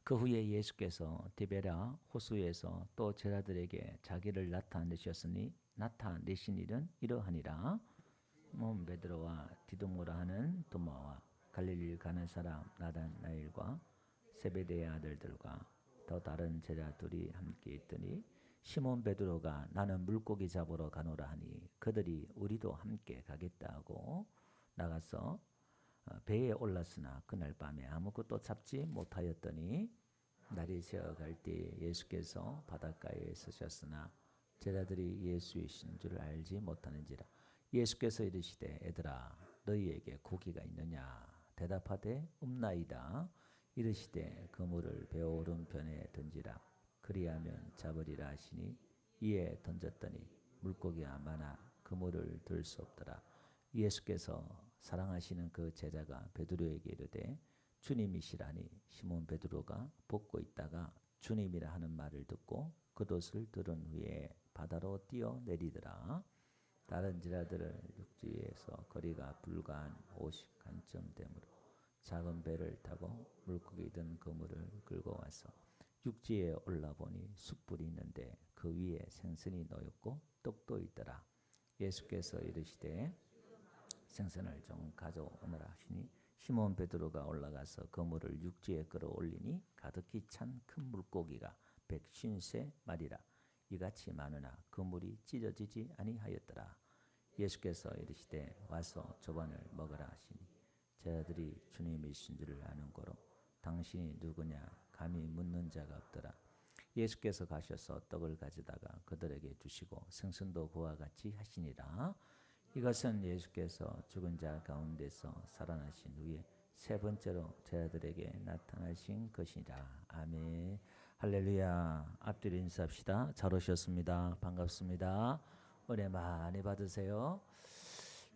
그 후에 예수께서 디베라 호수에서 또 제자들에게 자기를 나타내신 일은 이러하니라. 시몬 베드로와 디두모라 하는 도마와 갈릴리 가는 사람 나다나엘과 세베대의 아들들과 더 다른 제자 둘이 함께 있더니 시몬 베드로가 나는 물고기 잡으러 가노라 하니 그들이 우리도 함께 가겠다 하고 나가서 배에 올랐으나 그날 밤에 아무것도 잡지 못하였더니 날이 새어갈 때 예수께서 바닷가에 서셨으나 제자들이 예수이신 줄 알지 못하는지라. 예수께서 이르시되 애들아 너희에게 고기가 있느냐 대답하되 없나이다. 이르시되 그물을 배 오른편에 던지라 그리하면 잡으리라 하시니 이에 던졌더니 물고기가 많아 그물을 들 수 없더라. 예수께서 사랑하시는 그 제자가 베드로에게 이르되 주님이시라니 시몬 베드로가 벗고 있다가 주님이라 하는 말을 듣고 겉옷을 들은 후에 바다로 뛰어내리더라. 다른 제자들은 육지에서 거리가 불과 한 50칸쯤 되므로 작은 배를 타고 물고기 든 그물을 끌고 와서 육지에 올라보니 숯불이 있는데 그 위에 생선이 놓였고 떡도 있더라. 예수께서 이르시되 생선을 좀 가져오너라 하시니 시몬 베드로가 올라가서 그물을 육지에 끌어올리니 가득히 찬 큰 물고기가 153마리라. 이같이 많으나 그물이 찢어지지 아니하였더라. 예수께서 이르시되 와서 조반을 먹으라 하시니 제자들이 주님이신 줄을 아는 고로 당신이 누구냐 감히 묻는 자가 없더라. 예수께서 가셔서 떡을 가져다가 그들에게 주시고 생선도 그와 같이 하시니라. 이것은 예수께서 죽은 자 가운데서 살아나신 후에 세 번째로 제자들에게 나타나신 것이라. 아멘. 할렐루야. 앞뒤로 인사합시다. 잘 오셨습니다. 반갑습니다. 은혜 많이 받으세요.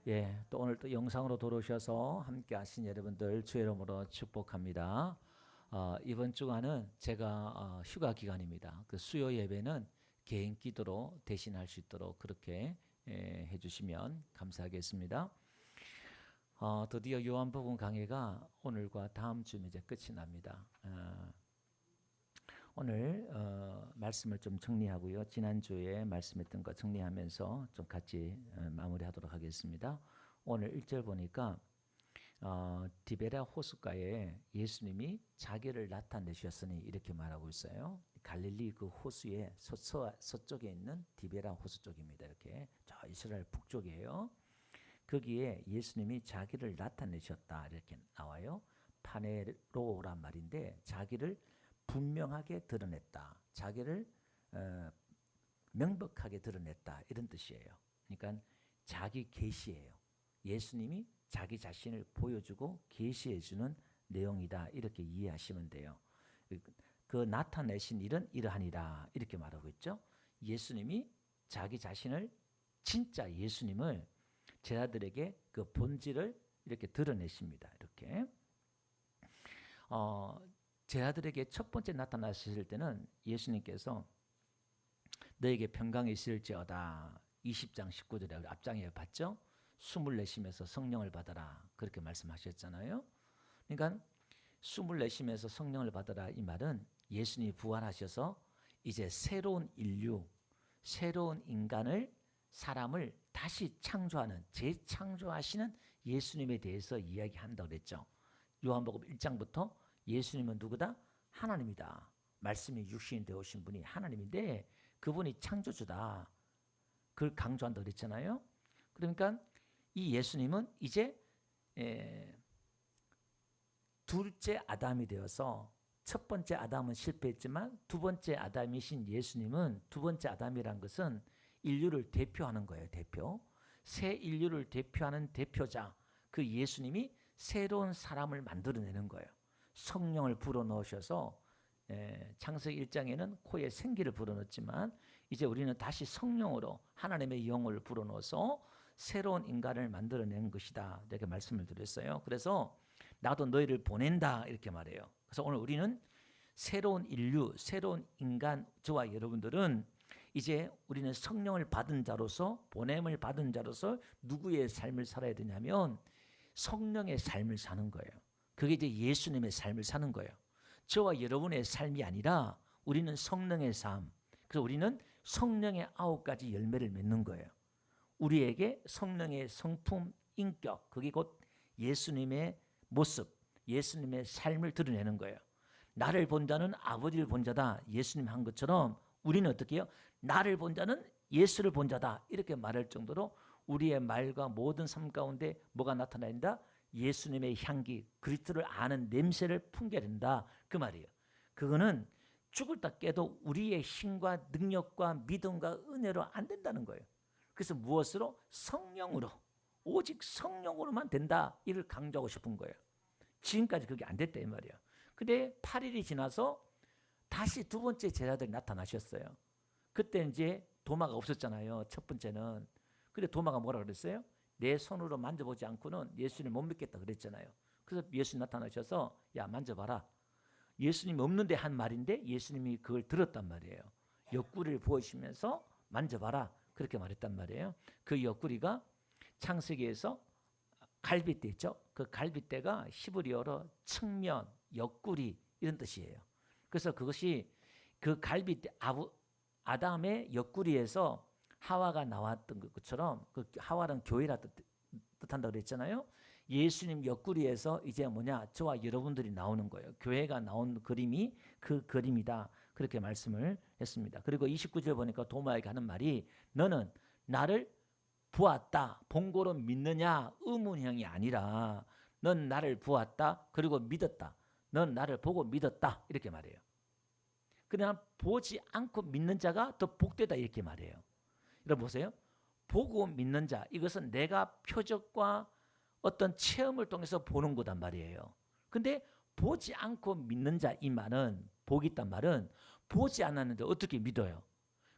예, 또 오늘 또 영상으로 돌아오셔서 함께 하신 여러분들 주의 이름으로 축복합니다. 이번 주간은 제가 휴가 기간입니다. 그 수요 예배는 개인 기도로 대신할 수 있도록 그렇게 해주시면 감사하겠습니다. 드디어 요한복음 강해가 오늘과 다음 주면 이제 끝이 납니다. 오늘 말씀을 좀 정리하고요. 지난주에 말씀했던 거 정리하면서 좀 같이 마무리하도록 하겠습니다. 오늘 1절 보니까 디베라 호숫가에 예수님이 자기를 나타내셨으니 이렇게 말하고 있어요. 갈릴리 그 호수의 서쪽에 있는 디베라 호수 쪽입니다. 이렇게 저 이스라엘 북쪽이에요. 거기에 예수님이 자기를 나타내셨다 이렇게 나와요. 파네로란 말인데 자기를 분명하게 드러냈다. 자기를 명백하게 드러냈다 이런 뜻이에요. 그러니까 자기 계시예요. 예수님이 자기 자신을 보여주고 계시해 주는 내용이다 이렇게 이해하시면 돼요. 그 나타내신 일은 이러하니라 이렇게 말하고 있죠. 예수님이 자기 자신을 진짜 예수님을 제자들에게 그 본질을 이렇게 드러내십니다. 이렇게 제자들에게 첫 번째 나타나실 때는 예수님께서 너에게 평강이 있을지어다 20장 19절에 앞장에 봤죠. 숨을 내쉬면서 성령을 받아라 그렇게 말씀하셨잖아요. 그러니까 숨을 내쉬면서 성령을 받아라 이 말은 예수님이 부활하셔서 이제 새로운 인류, 새로운 인간을 사람을 다시 창조하는 재창조하시는 예수님에 대해서 이야기한다고 그랬죠. 요한복음 1장부터 예수님은 누구다? 하나님이다. 말씀이 육신이 되어오신 분이 하나님인데 그분이 창조주다. 그걸 강조한다고 그랬잖아요. 그러니까 이 예수님은 이제 둘째 아담이 되어서 첫 번째 아담은 실패했지만 두 번째 아담이신 예수님은 두 번째 아담이란 것은 인류를 대표하는 거예요. 대표. 새 인류를 대표하는 대표자. 그 예수님이 새로운 사람을 만들어내는 거예요. 성령을 불어넣으셔서 창세기 1장에는 코에 생기를 불어넣었지만 이제 우리는 다시 성령으로 하나님의 영을 불어넣어서 새로운 인간을 만들어낸 것이다. 이렇게 말씀을 드렸어요. 그래서 나도 너희를 보낸다 이렇게 말해요. 그래서 오늘 우리는 새로운 인류, 새로운 인간, 저와 여러분들은 이제 우리는 성령을 받은 자로서 보냄을 받은 자로서 누구의 삶을 살아야 되냐면 성령의 삶을 사는 거예요. 그게 이제 예수님의 삶을 사는 거예요. 저와 여러분의 삶이 아니라 우리는 성령의 삶. 그래서 우리는 성령의 9가지 열매를 맺는 거예요. 우리에게 성령의 성품, 인격, 그게 곧 예수님의 모습, 예수님의 삶을 드러내는 거예요. 나를 본 자는 아버지를 본 자다. 예수님 한 것처럼 우리는 어떻게 해요? 나를 본 자는 예수를 본 자다. 이렇게 말할 정도로 우리의 말과 모든 삶 가운데 뭐가 나타난다? 예수님의 향기, 그리스도를 아는 냄새를 풍겨야 된다. 그 말이에요. 그거는 죽을 다 깨도 우리의 힘과 능력과 믿음과 은혜로 안 된다는 거예요. 그래서 무엇으로? 성령으로. 오직 성령으로만 된다. 이를 강조하고 싶은 거예요. 지금까지 그게 안 됐다 이 말이에요. 근데 8일이 지나서 다시 두 번째 제자들이 나타나셨어요. 그때 이제 도마가 없었잖아요. 첫 번째는. 근데 도마가 뭐라 그랬어요? 내 손으로 만져보지 않고는 예수님 못 믿겠다 그랬잖아요. 그래서 예수님 나타나셔서 야 만져봐라. 예수님이 없는데 한 말인데 예수님이 그걸 들었단 말이에요. 옆구리를 부으시면서 만져봐라. 그렇게 말했단 말이에요. 그 옆구리가 창세기에서 갈빗대 있죠. 그 갈빗대가 히브리어로 측면, 옆구리 이런 뜻이에요. 그래서 그것이 그 갈빗대 아담의 옆구리에서 하와가 나왔던 것처럼 그 하와는 교회라 뜻한다고 그랬잖아요. 예수님 옆구리에서 이제 뭐냐 저와 여러분들이 나오는 거예요. 교회가 나온 그림이 그 그림이다. 그렇게 말씀을 했습니다. 그리고 29절 보니까 도마에게 하는 말이 너는 나를 보았다. 본고로 믿느냐 의문형이 아니라 넌 나를 보았다. 그리고 믿었다. 넌 나를 보고 믿었다. 이렇게 말해요. 그냥 보지 않고 믿는 자가 더 복되다 이렇게 말해요. 여러분 보세요. 보고 믿는 자 이것은 내가 표적과 어떤 체험을 통해서 보는 거단 말이에요. 근데 보지 않고 믿는 자 이 말은 복이 있단 말은 보지 않았는데 어떻게 믿어요?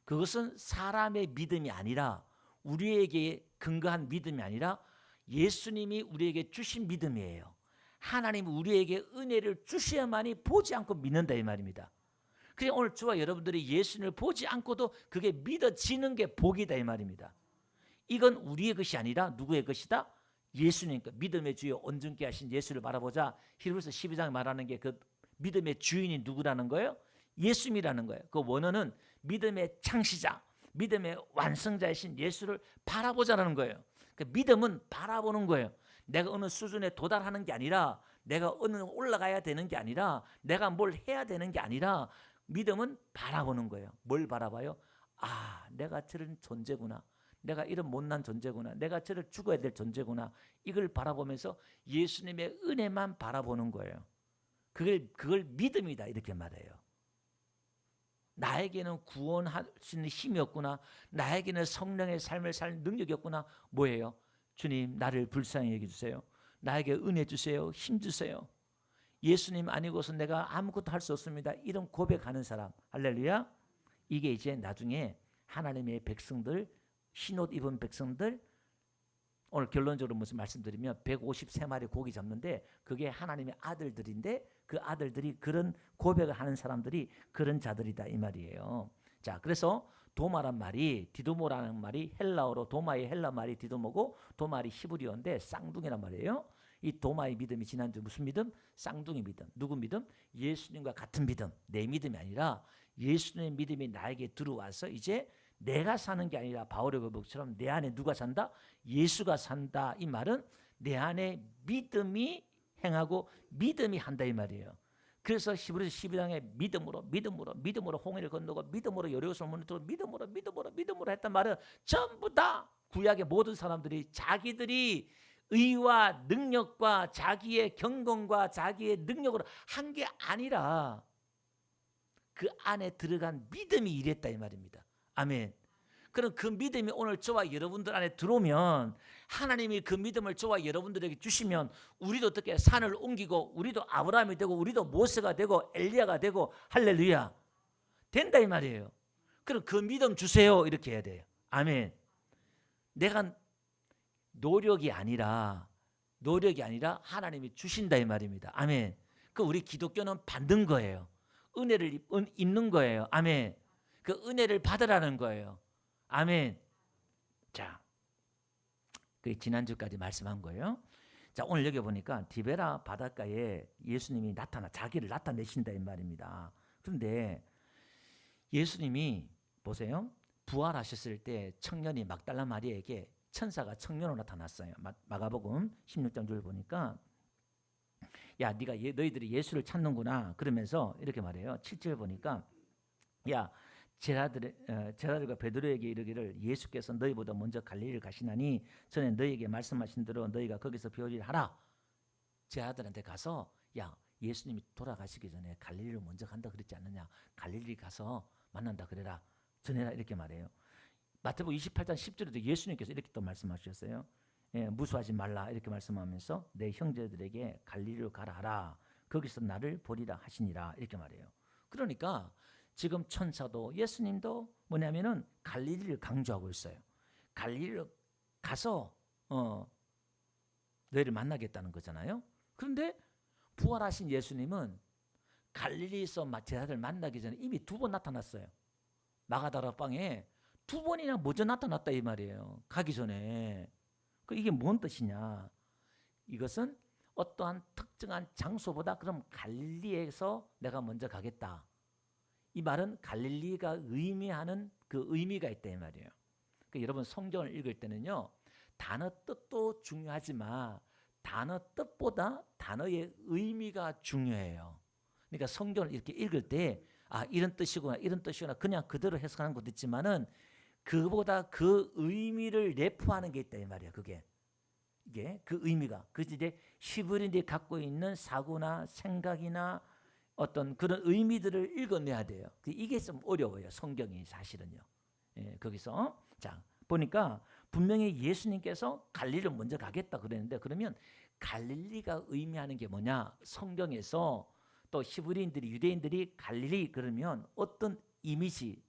그것은 사람의 믿음이 아니라 우리에게 근거한 믿음이 아니라 예수님이 우리에게 주신 믿음이에요. 하나님이 우리에게 은혜를 주셔야만이 보지 않고 믿는다 이 말입니다. 그래서 오늘 저와 여러분들이 예수님을 보지 않고도 그게 믿어지는 게 복이다 이 말입니다. 이건 우리의 것이 아니라 누구의 것이다? 예수님, 믿음의 주여 온전케 하신 예수를 바라보자. 히브리서 12장에 말하는 게 그 믿음의 주인이 누구라는 거예요? 예수님이라는 거예요. 그 원어는 믿음의 창시자, 믿음의 완성자이신 예수를 바라보자라는 거예요. 그 믿음은 바라보는 거예요. 내가 어느 수준에 도달하는 게 아니라 내가 어느 올라가야 되는 게 아니라 내가 뭘 해야 되는 게 아니라 믿음은 바라보는 거예요. 뭘 바라봐요? 아, 내가 저런 존재구나. 내가 이런 못난 존재구나. 내가 저를 죽어야 될 존재구나. 이걸 바라보면서 예수님의 은혜만 바라보는 거예요. 그걸 믿음이다 이렇게 말해요. 나에게는 구원할 수 있는 힘이 없구나. 나에게는 성령의 삶을 살 능력이 없구나. 뭐예요? 주님 나를 불쌍히 여겨주세요. 나에게 은혜 주세요. 힘 주세요. 예수님 아니고서 내가 아무것도 할 수 없습니다. 이런 고백하는 사람. 할렐루야. 이게 이제 나중에 하나님의 백성들 흰옷 입은 백성들 오늘 결론적으로 무슨 말씀드리면 153마리 고기 잡는데 그게 하나님의 아들들인데 그 아들들이 그런 고백을 하는 사람들이 그런 자들이다 이 말이에요. 자, 그래서 도마란 말이 디도모라는 말이 헬라어로 도마의 헬라 말이 디도모고 도마리 히브리어인데 쌍둥이란 말이에요. 이 도마의 믿음이 지난주 무슨 믿음? 쌍둥이 믿음. 누구 믿음? 예수님과 같은 믿음. 내 믿음이 아니라 예수님의 믿음이 나에게 들어와서 이제 내가 사는 게 아니라 바울의 고백처럼 내 안에 누가 산다? 예수가 산다. 이 말은 내 안에 믿음이 행하고 믿음이 한다 이 말이에요. 그래서 히브리서 12장에 믿음으로 홍해를 건너고 믿음으로 여리고성을 무너뜨리고 믿음으로 했단 말은 전부 다 구약의 모든 사람들이 자기들이 의와 능력과 자기의 경건과 자기의 능력으로 한 게 아니라 그 안에 들어간 믿음이 이랬다 이 말입니다. 아멘. 그럼 그 믿음이 오늘 저와 여러분들 안에 들어오면 하나님이 그 믿음을 저와 여러분들에게 주시면 우리도 어떻게 산을 옮기고 우리도 아브라함이 되고 우리도 모세가 되고 엘리야가 되고 할렐루야 된다 이 말이에요. 그럼 그 믿음 주세요 이렇게 해야 돼요. 아멘. 내가 노력이 아니라 하나님이 주신다 이 말입니다. 아멘. 그 우리 기독교는 받는 거예요. 은혜를 입는 거예요. 아멘. 그 은혜를 받으라는 거예요. 아멘. 자, 그 지난주까지 말씀한 거예요. 자, 오늘 여기 보니까 디베라 바닷가에 예수님이 자기를 나타내신다 이 말입니다. 그런데 예수님이 보세요. 부활하셨을 때 청년이 막달라 마리아에게 천사가 청년으로 나타났어요. 마가복음 16장 줄 보니까 야, 너희들이 예수를 찾는구나 그러면서 이렇게 말해요. 7절 보니까 야, 제자들과 베드로에게 이르기를 예수께서 너희보다 먼저 갈릴리를 가시나니 전에 너희에게 말씀하신 대로 너희가 거기서 배우리라 하라. 제자들한테 가서 야, 예수님이 돌아가시기 전에 갈릴리로 먼저 간다 그랬지 않느냐. 갈릴리 가서 만난다 그래라. 전해라 이렇게 말해요. 마태복음 28장 10절에도 예수님께서 이렇게 또 말씀하셨어요. 예, 무수하지 말라 이렇게 말씀하면서 내 형제들에게 갈릴리로 가라 하라. 거기서 나를 보리라 하시니라 이렇게 말해요. 그러니까 지금 천사도 예수님도 뭐냐면은 갈릴리를 강조하고 있어요. 갈릴리로 가서 너희를 만나겠다는 거잖아요. 그런데 부활하신 예수님은 갈릴리에서 제자들 만나기 전에 이미 2번 나타났어요. 마가다라 방에 2번이나 먼저 나타났다 이 말이에요. 가기 전에. 이게 뭔 뜻이냐? 이것은 어떠한 특정한 장소보다 그럼 갈릴리에서 내가 먼저 가겠다. 이 말은 갈릴리가 의미하는 그 의미가 있다 이 말이에요. 그러니까 여러분 성경을 읽을 때는요. 단어 뜻도 중요하지만 단어 뜻보다 단어의 의미가 중요해요. 그러니까 성경을 이렇게 읽을 때 이런 뜻이구나 이런 뜻이구나 그냥 그대로 해석하는 것도 있지만은 그보다 그 의미를 내포하는 게 있다 이 말이에요. 이게 그 의미가 그래서 이제 히브리인들이 갖고 있는 사고나 생각이나 어떤 그런 의미들을 읽어내야 돼요. 이게 좀 어려워요. 성경이 사실은요. 예, 거기서 자 보니까 분명히 예수님께서 갈릴리를 먼저 가겠다 그랬는데 그러면 갈릴리가 의미하는 게 뭐냐? 성경에서 또 히브리인들이 유대인들이 갈릴리 그러면 어떤 이미지를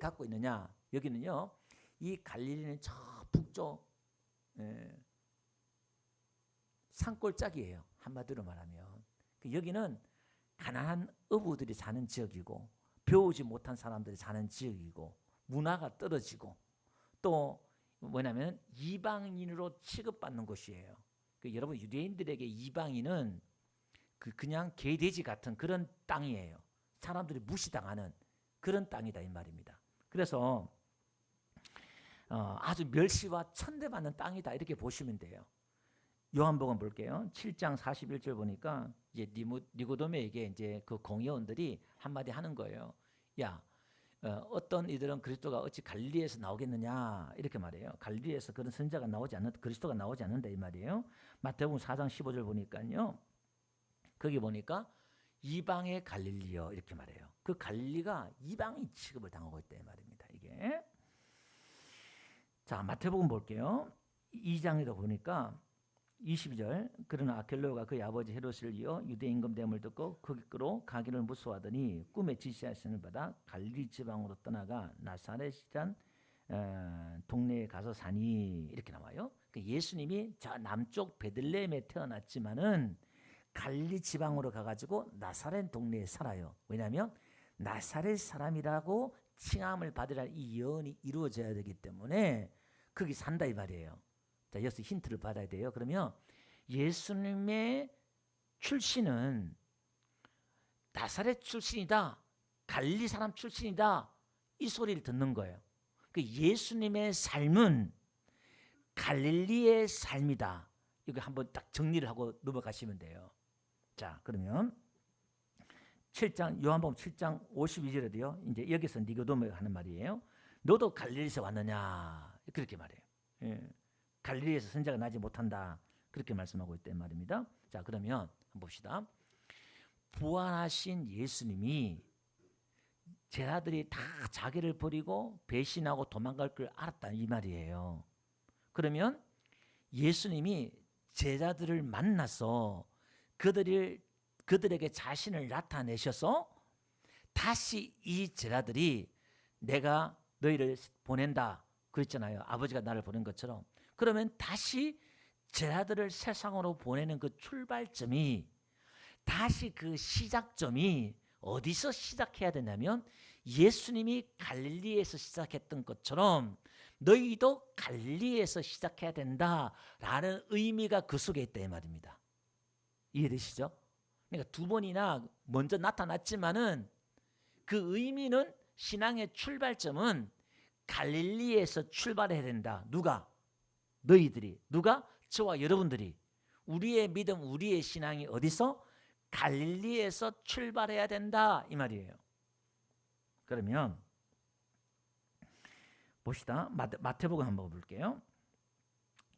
갖고 있느냐? 여기는요. 이 갈릴리는 저 북쪽 산골짜기예요. 한마디로 말하면 여기는 가난한 어부들이 사는 지역이고 배우지 못한 사람들이 사는 지역이고 문화가 떨어지고 또 뭐냐면 이방인으로 취급받는 곳이에요. 여러분 유대인들에게 이방인은 그냥 개돼지 같은 그런 땅이에요. 사람들이 무시당하는 그런 땅이다 이 말입니다. 그래서 아주 멸시와 천대받는 땅이다 이렇게 보시면 돼요. 요한복음 볼게요. 7장 41절 보니까 이제 니고데모에게 이제 그 공의원들이 한마디 하는 거예요. 야, 어떤 이들은 그리스도가 어찌 갈릴리에서 나오겠느냐 이렇게 말해요. 갈릴리에서 그런 선자가 그리스도가 나오지 않는다 이 말이에요. 마태복음 4장 15절 보니까요. 거기 보니까 이방의 갈릴리요 이렇게 말해요. 그 갈릴리가 이방인 취급을 당하고 있다 이 말입니다. 이게 자 마태복음 볼게요. 2장에도 보니까 22절 그러나 아켈로가 그의 아버지 헤롯을 이어 유대 임금됨을 듣고 거기로 가기를 무서워하더니 꿈에 지시하심을 받아 갈릴리 지방으로 떠나가 나사렛이란 동네에 가서 사니 이렇게 나와요. 그러니까 예수님이 저 남쪽 베들레헴에 태어났지만은 갈릴리 지방으로 가가지고 나사렛 동네에 살아요. 왜냐하면 나사렛 사람이라고 칭함을 받으라 이 예언이 이루어져야 되기 때문에 거기 산다 이 말이에요. 자, 여기서 힌트를 받아야 돼요. 그러면 예수님의 출신은 나사렛 출신이다. 갈릴리 사람 출신이다. 이 소리를 듣는 거예요. 그 예수님의 삶은 갈릴리의 삶이다. 이거 한번 딱 정리를 하고 넘어가시면 돼요. 자, 그러면 7장 요한복음 7장 52절에도요. 이제 여기서 니고데모가 하는 말이에요. 너도 갈릴리에서 왔느냐? 그렇게 말해요. 예. 갈릴리에서 선자가 나지 못한다. 그렇게 말씀하고 있단 말입니다. 자, 그러면 한번 봅시다. 부활하신 예수님이 제자들이 다 자기를 버리고 배신하고 도망갈 걸 알았다 이 말이에요. 그러면 예수님이 제자들을 만나서 그들에게 자신을 나타내셔서 다시 이 제자들이 내가 너희를 보낸다 그랬잖아요. 아버지가 나를 보낸 것처럼. 그러면 다시 제자들을 세상으로 보내는 그 출발점이 다시 그 시작점이 어디서 시작해야 되냐면 예수님이 갈릴리에서 시작했던 것처럼 너희도 갈릴리에서 시작해야 된다라는 의미가 그 속에 있다 이 말입니다. 이해되시죠? 그러니까 두 번이나 먼저 나타났지만은 그 의미는 신앙의 출발점은 갈릴리에서 출발해야 된다. 누가? 너희들이. 누가? 저와 여러분들이. 우리의 믿음, 우리의 신앙이 어디서? 갈릴리에서 출발해야 된다 이 말이에요. 그러면 봅시다. 마태복음 한번 볼게요.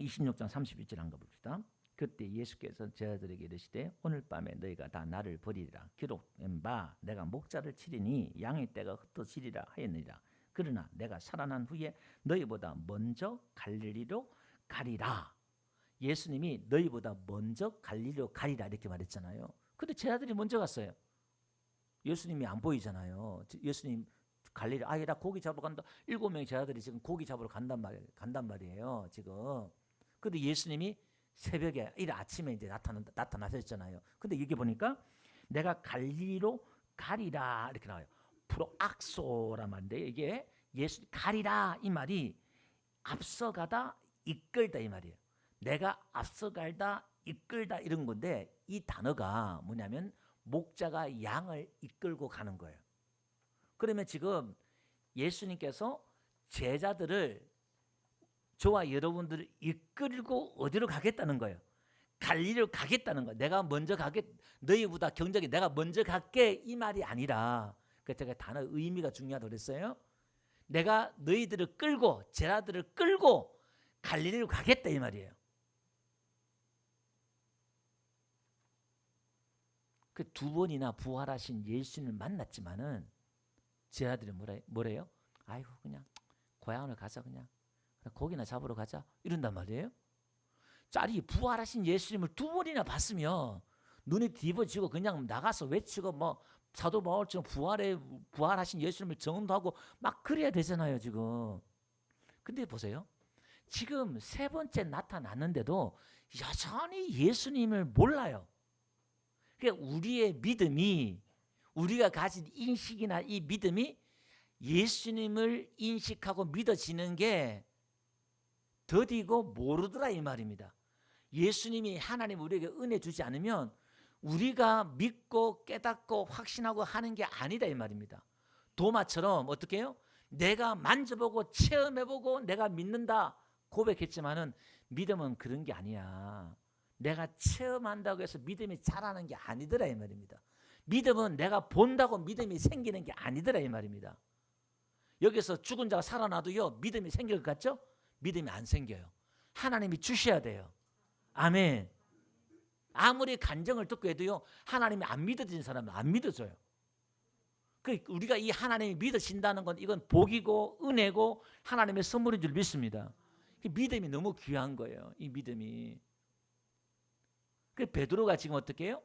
26장 31절 한번 봅시다. 그때 예수께서 제자들에게 이르시되 오늘 밤에 너희가 다 나를 버리리라. 기록된 바 내가 목자를 치리니 양의 떼가 흩어지리라 하였느니라. 그러나 내가 살아난 후에 너희보다 먼저 갈릴리로 가리라. 예수님이 너희보다 먼저 갈릴리로 가리라 이렇게 말했잖아요. 근데 제자들이 먼저 갔어요. 예수님이 안 보이잖아요. 예수님 갈릴리 나 고기 잡으러 간다. 7명의 제자들이 지금 고기 잡으러 간단 말이에요. 지금. 근데 예수님이 새벽에 일 아침에 이제 나타나셨잖아요. 근데 여기 보니까 내가 갈릴리로 가리라 이렇게 나와요. 프로악소란 말인데 이게 예수 가리라 이 말이 앞서가다 이끌다 이 말이에요. 내가 앞서가다 이끌다 이런 건데 이 단어가 뭐냐면 목자가 양을 이끌고 가는 거예요. 그러면 지금 예수님께서 제자들을 저와 여러분들을 이끌고 어디로 가겠다는 거예요? 갈릴리로 가겠다는 거예요. 내가 먼저 너희보다 경적이 내가 먼저 갈게 이 말이 아니라 제가 단어 의미가 중요하다고 그랬어요. 내가 너희들을 끌고 제자들을 끌고 갈릴리로 가겠다 이 말이에요. 그 두 번이나 부활하신 예수님을 만났지만은 제자들이 뭐래요? 아이고 그냥 고향을 가자 그냥 고기나 잡으러 가자 이런단 말이에요. 짤이 부활하신 예수님을 두 번이나 봤으면 눈이 뒤집어지고 그냥 나가서 외치고 뭐 사도 바울처럼 부활하신 예수님을 정음도 막 그래야 되잖아요 지금. 근데 보세요. 지금 세 번째 나타났는데도 여전히 예수님을 몰라요. 그러니까 우리의 믿음이 우리가 가진 인식이나 이 믿음이 예수님을 인식하고 믿어지는 게 더디고 모르더라 이 말입니다. 예수님이 하나님 우리에게 은혜 주지 않으면 우리가 믿고 깨닫고 확신하고 하는 게 아니다 이 말입니다. 도마처럼 어떻게 해요? 내가 만져보고 체험해보고 내가 믿는다 고백했지만은 믿음은 그런 게 아니야. 내가 체험한다고 해서 믿음이 자라는 게 아니더라 이 말입니다. 믿음은 내가 본다고 믿음이 생기는 게 아니더라 이 말입니다. 여기서 죽은 자가 살아나도요 믿음이 생길 것 같죠? 믿음이 안 생겨요. 하나님이 주셔야 돼요. 아멘. 아무리 간증을 듣고 해도요 하나님이 안 믿어진 사람은 안 믿어져요. 우리가 이 하나님이 믿어진다는 건 이건 복이고 은혜고 하나님의 선물인 줄 믿습니다. 믿음이 너무 귀한 거예요. 이 믿음이. 베드로가 지금 어떻게 해요?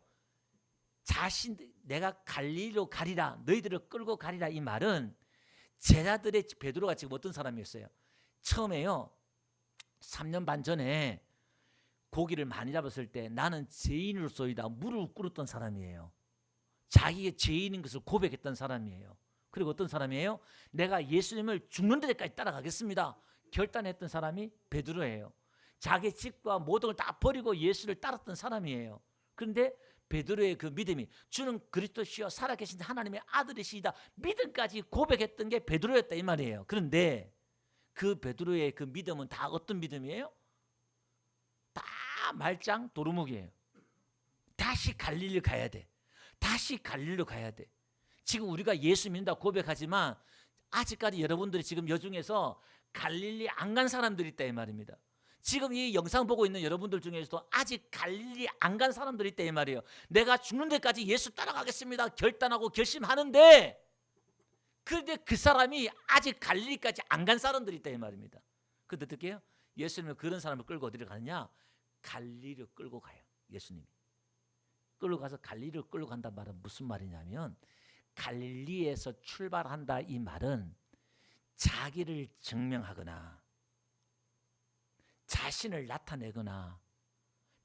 내가 갈릴리로 가리라 너희들을 끌고 가리라 이 말은 제자들의 베드로가 지금 어떤 사람이었어요? 처음에요 3년 반 전에 고기를 많이 잡았을 때 나는 죄인으로서이다 무릎을 꿇었던 사람이에요. 자기의 죄인인 것을 고백했던 사람이에요. 그리고 어떤 사람이에요? 내가 예수님을 죽는 데까지 따라가겠습니다 결단했던 사람이 베드로예요. 자기 집과 모든 걸 다 버리고 예수를 따랐던 사람이에요. 그런데 베드로의 그 믿음이 주는 그리스도시여 살아계신 하나님의 아들이시다 믿음까지 고백했던 게 베드로였다 이 말이에요. 그런데 그 베드로의 그 믿음은 다 어떤 믿음이에요? 다 말짱 도루묵이에요. 다시 갈릴리 가야 돼. 다시 갈릴리로 가야 돼. 지금 우리가 예수 믿는다 고백하지만 아직까지 여러분들이 지금 여중에서 갈릴리 안 간 사람들이 있다 이 말입니다. 지금 이 영상 보고 있는 여러분들 중에서도 아직 갈릴리 안 간 사람들이 있다 이 말이에요. 내가 죽는 데까지 예수 따라가겠습니다 결단하고 결심하는데 그런데 그 사람이 아직 갈릴리까지 안 간 사람들이 있다 이 말입니다. 근데 어떻게 해요? 예수님은 그런 사람을 끌고 어디로 가느냐? 갈릴리로 끌고 가요. 예수님이 끌고 가서 갈릴리로 끌고 간다는 말은 무슨 말이냐면 갈릴리에서 출발한다 이 말은 자기를 증명하거나 자신을 나타내거나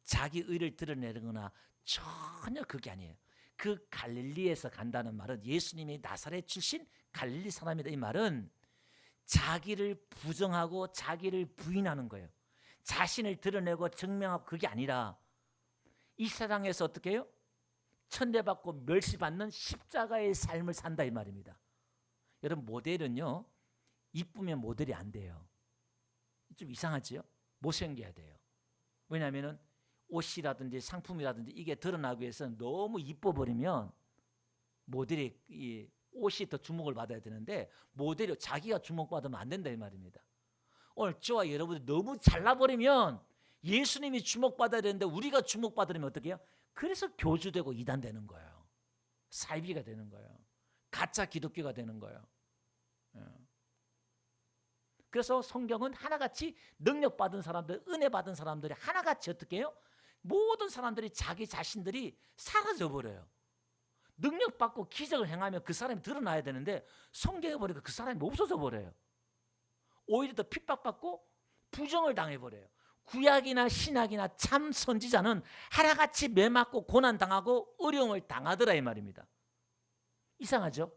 자기 의를 드러내거나 전혀 그게 아니에요. 그 갈릴리에서 간다는 말은 예수님이 나사렛 출신 갈릴리 사람이다 이 말은 자기를 부정하고 자기를 부인하는 거예요. 자신을 드러내고 증명하고 그게 아니라 이 세상에서 어떻게 해요? 천대받고 멸시받는 십자가의 삶을 산다 이 말입니다. 여러분 모델은요 이쁘면 모델이 안 돼요. 좀 이상하지요? 못생겨야 돼요. 왜냐하면 옷이라든지 상품이라든지 이게 드러나기 위해서는 너무 이뻐버리면 모델이 이 옷이 더 주목을 받아야 되는데 모델이 자기가 주목받으면 안 된다 이 말입니다. 오늘 저와 여러분들 너무 잘나버리면 예수님이 주목받아야 되는데 우리가 주목받으면 어떻게 해요? 그래서 교주되고 이단되는 거예요. 사이비가 되는 거예요. 가짜 기독교가 되는 거예요. 그래서 성경은 하나같이 능력받은 사람들, 은혜받은 사람들이 하나같이 어떻게 해요? 모든 사람들이 자기 자신들이 사라져버려요. 능력받고 기적을 행하면 그 사람이 드러나야 되는데 성경에 보니까 그 사람이 없어져 버려요. 오히려 더 핍박받고 부정을 당해버려요. 구약이나 신약이나 참 선지자는 하나같이 매맞고 고난당하고 어려움을 당하더라 이 말입니다. 이상하죠?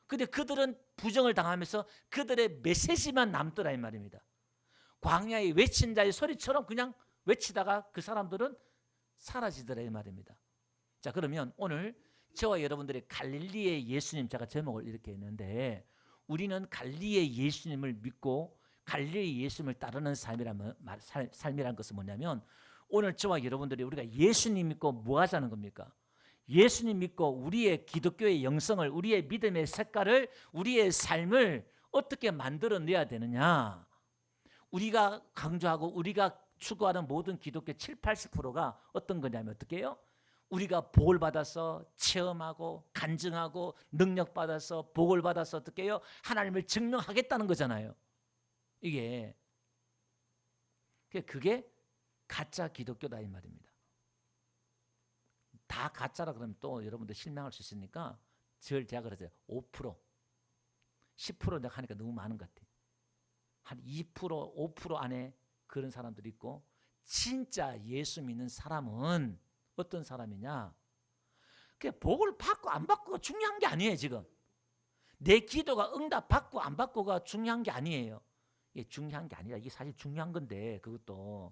근데 그들은 부정을 당하면서 그들의 메시지만 남더라 이 말입니다. 광야에 외친 자의 소리처럼 그냥 외치다가 그 사람들은 사라지더라 이 말입니다. 자, 그러면 오늘 저와 여러분들이 갈릴리의 예수님, 제가 제목을 이렇게 했는데 우리는 갈릴리의 예수님을 믿고 갈릴리의 예수님을 따르는 삶이란 것은 뭐냐면 오늘 저와 여러분들이 우리가 예수님 믿고 뭐 하자는 겁니까? 예수님 믿고 우리의 기독교의 영성을, 우리의 믿음의 색깔을, 우리의 삶을 어떻게 만들어내야 되느냐. 우리가 강조하고 우리가 추구하는 모든 기독교 70~80%가 어떤 거냐면 어떻게 해요? 우리가 복을 받아서 체험하고 간증하고 능력 받아서 복을 받아서 어떻게 해요? 하나님을 증명하겠다는 거잖아요. 그게 가짜 기독교다 이 말입니다. 다 가짜라 그러면 또 여러분들 실망할 수 있으니까 제가 그랬어요. 5%, 10% 내가 하니까 너무 많은 것 같아요. 한 2%, 5% 안에 그런 사람들이 있고 진짜 예수 믿는 사람은 어떤 사람이냐? 복을 받고 안 받고가 중요한 게 아니에요. 지금 내 기도가 응답 받고 안 받고가 중요한 게 아니에요. 이게 중요한 게 아니라 이게 사실 중요한 건데 그것도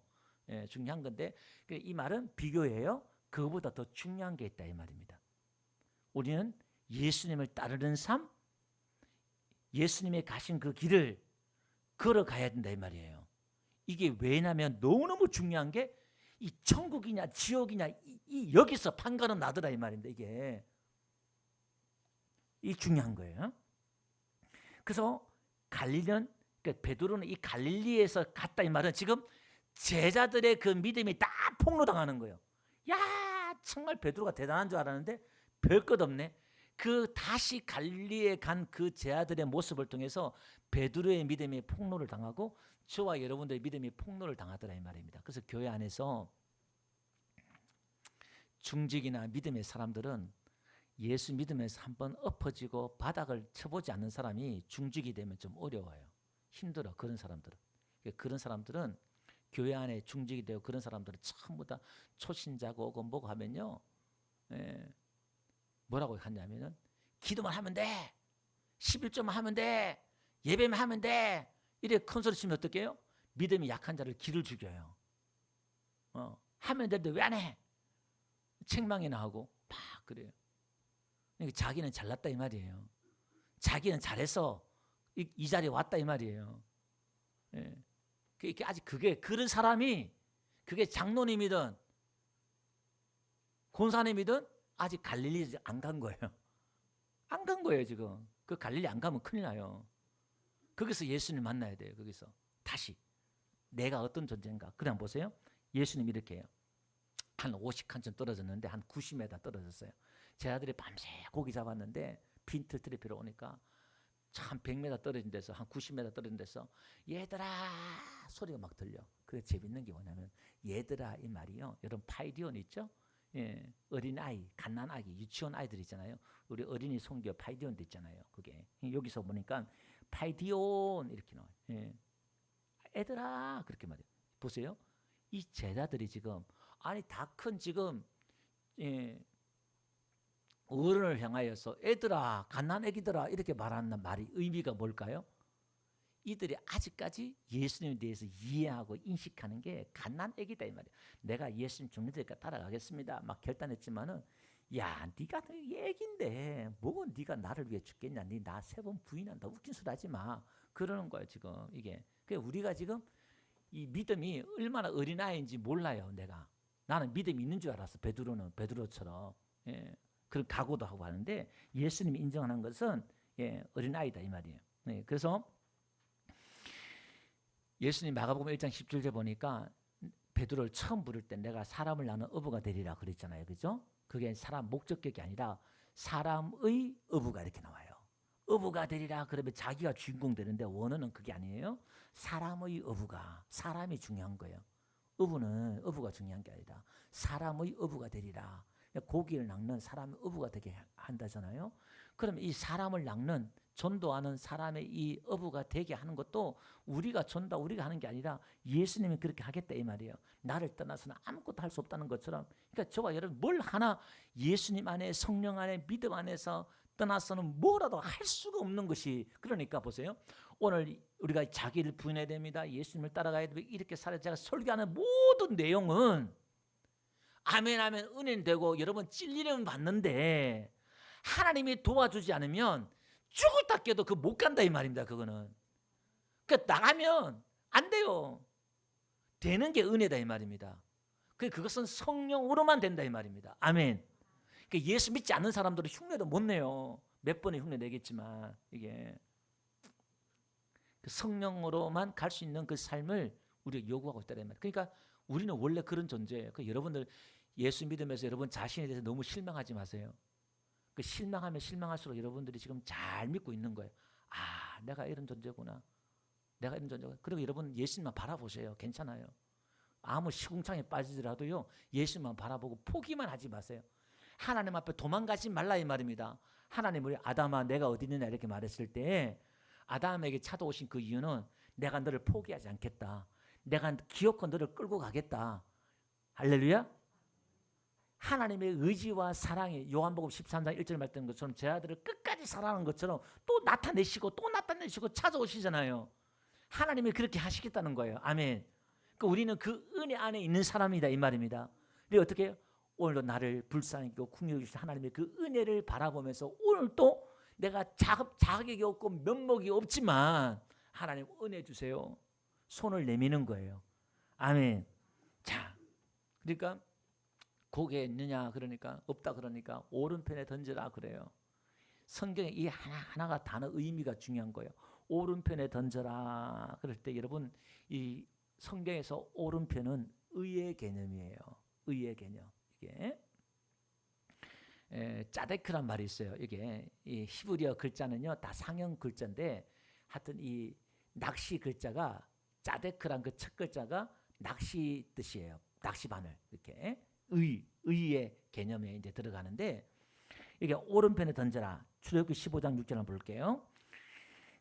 중요한 건데 이 말은 비교예요. 그거보다 더 중요한 게 있다 이 말입니다. 우리는 예수님을 따르는 삶, 예수님의 가신 그 길을 걸어가야 된다 이 말이에요. 이게 왜냐하면 너무너무 중요한 게 이 천국이냐 지옥이냐 이 여기서 판가름 나더라 이 말인데 이 중요한 거예요. 그래서 갈릴리는 베드로는 이 갈릴리에서 갔다 이 말은 지금 제자들의 그 믿음이 다 폭로당하는 거예요. 야 정말 베드로가 대단한 줄 알았는데 별것 없네. 그 다시 갈릴리에 간 그 제자들의 모습을 통해서 베드로의 믿음이 폭로를 당하고 저와 여러분들의 믿음이 폭로를 당하더라 이 말입니다. 그래서 교회 안에서 중직이나 믿음의 사람들은 예수 믿음에서 한번 엎어지고 바닥을 쳐보지 않는 사람이 중직이 되면 좀 어려워요. 힘들어. 그런 사람들은 교회 안에 중직이 되고 그런 사람들은 전부 다 초신자고 오고 뭐고 하면요. 뭐라고 하냐면은 기도만 하면 돼. 11조만 하면 돼. 예배만 하면 돼. 이렇게 큰 소리 치면 어떻게 해요? 믿음이 약한 자를 기를 죽여요. 하면 되는데 왜 안 해? 책망이나 하고 막 그래요. 그러니까 자기는 잘났다 이 말이에요. 자기는 잘해서 이 자리에 왔다 이 말이에요. 아직 그런 사람이 그게 장로님이든 권사님이든 아직 갈릴리 안 간 거예요. 안 간 거예요 지금. 그 갈릴리 안 가면 큰일 나요. 거기서 예수님 만나야 돼요. 거기서 다시 내가 어떤 존재인가. 그냥 보세요. 예수님 이렇게 해요. 한 50칸쯤 떨어졌는데 한 90m 떨어졌어요. 제 아들이 밤새 고기 잡았는데 빈틀트리 필요 오니까 참 100m 떨어진 데서 한 90m 떨어진 데서 얘들아 소리가 막 들려. 그게 재밌는 게 뭐냐면 얘들아 이 말이요. 여러분 파이디온 있죠? 어린아이, 갓난아기, 유치원 아이들 있잖아요. 우리 어린이 송교 파이디온도 있잖아요. 그게 여기서 보니까 파이디온 이렇게 나와요. 애들아 그렇게 말해요. 보세요. 이 제자들이 지금 아니 다 큰 지금 어른을 향하여서 애들아 갓난애기들아 이렇게 말하는 말이 의미가 뭘까요? 이들이 아직까지 예수님에 대해서 이해하고 인식하는 게 갓난아기다 이 말이야. 내가 예수님 죽는 데까지 따라가겠습니다 막 결단했지만은, 야 네가 애기인데 뭐 네가 나를 위해 죽겠냐, 네 나 3번 부인한다, 웃긴 소리 하지 마, 그러는 거예요 지금. 이게 그러니까 우리가 지금 이 믿음이 얼마나 어린아이인지 몰라요. 나는 믿음이 있는 줄 알았어. 베드로처럼 그런 각오도 하고 하는데, 예수님이 인정하는 것은 어린아이다 이 말이에요. 그래서 예수님 마가복음 1장 17절 보니까 베드로를 처음 부를 때 내가 사람을 낳는 어부가 되리라 그랬잖아요. 그죠? 그게 사람 목적격이 아니라 사람의 어부가 이렇게 나와요. 어부가 되리라 그러면 자기가 주인공 되는데, 원어는 그게 아니에요. 사람의 어부가, 사람이 중요한 거예요. 어부가 중요한 게 아니라 사람의 어부가 되리라. 고기를 낚는 사람의 어부가 되게 한다잖아요. 그러면 이 사람을 낚는, 전도하는 사람의 이 어부가 되게 하는 것도 우리가 하는 게 아니라 예수님이 그렇게 하겠다 이 말이에요. 나를 떠나서는 아무것도 할 수 없다는 것처럼. 그러니까 저와 여러분 뭘 하나 예수님 안에, 성령 안에, 믿음 안에서 떠나서는 뭐라도 할 수가 없는 것이. 그러니까 보세요. 오늘 우리가 자기를 부인해야 됩니다, 예수님을 따라가야 됩니다, 이렇게 살아야, 제가 설교하는 모든 내용은 아멘 아멘 은혜는 되고 여러분 찔리려면 받는데, 하나님이 도와주지 않으면 죽었다 깨도 그 못 간다 이 말입니다. 그거는 그러니까 나가면 안 돼요. 되는 게 은혜다 이 말입니다. 그것은 성령으로만 된다 이 말입니다. 아멘. 그러니까 예수 믿지 않는 사람들은 흉내도 못 내요. 몇 번의 흉내 내겠지만, 이게 그 성령으로만 갈 수 있는 그 삶을 우리가 요구하고 있다 이 말이에요. 그러니까 우리는 원래 그런 존재예요. 여러분들 예수 믿으면서 여러분 자신에 대해서 너무 실망하지 마세요. 실망하면 실망할수록 여러분들이 지금 잘 믿고 있는 거예요. 아, 내가 이런 존재구나. 그리고 여러분 예수님만 바라보세요. 괜찮아요. 아무 시궁창에 빠지더라도요, 예수님만 바라보고 포기만 하지 마세요. 하나님 앞에 도망가지 말라 이 말입니다. 하나님이 아담아 내가 어디 있느냐 이렇게 말했을 때, 아담에게 찾아오신 그 이유는 내가 너를 포기하지 않겠다, 내가 기어코 너를 끌고 가겠다. 할렐루야. 하나님의 의지와 사랑이 요한복음 13장 1절 말했던 것처럼 제 아들을 끝까지 사랑하는 것처럼 또 나타내시고 찾아오시잖아요. 하나님이 그렇게 하시겠다는 거예요. 아멘. 그러니까 우리는 그 은혜 안에 있는 사람이다 이 말입니다. 그리고 어떻게 해요? 오늘도 나를 불쌍히 여기고 궁휼히 주신 하나님의 그 은혜를 바라보면서, 오늘도 내가 자격이 없고 면목이 없지만 하나님 은혜 주세요. 손을 내미는 거예요. 아멘. 자, 그러니까 고개 있느냐 그러니까 없다 그러니까 오른편에 던져라 그래요. 성경에 이 하나하나가 단어 의미가 중요한 거예요. 오른편에 던져라 그럴 때 여러분, 이 성경에서 오른편은 의의 개념이에요. 의의 개념. 이게 짜데크란 말이 있어요. 이게 이 히브리어 글자는요 다 상형 글자인데, 하여튼 이 낚시 글자가 짜데크란 그 첫 글자가 낚시 뜻이에요. 낚시 바늘 이렇게 의의 개념에 이제 들어가는데, 이게 오른편에 던져라. 출애굽기 15장 6절 한번 볼게요.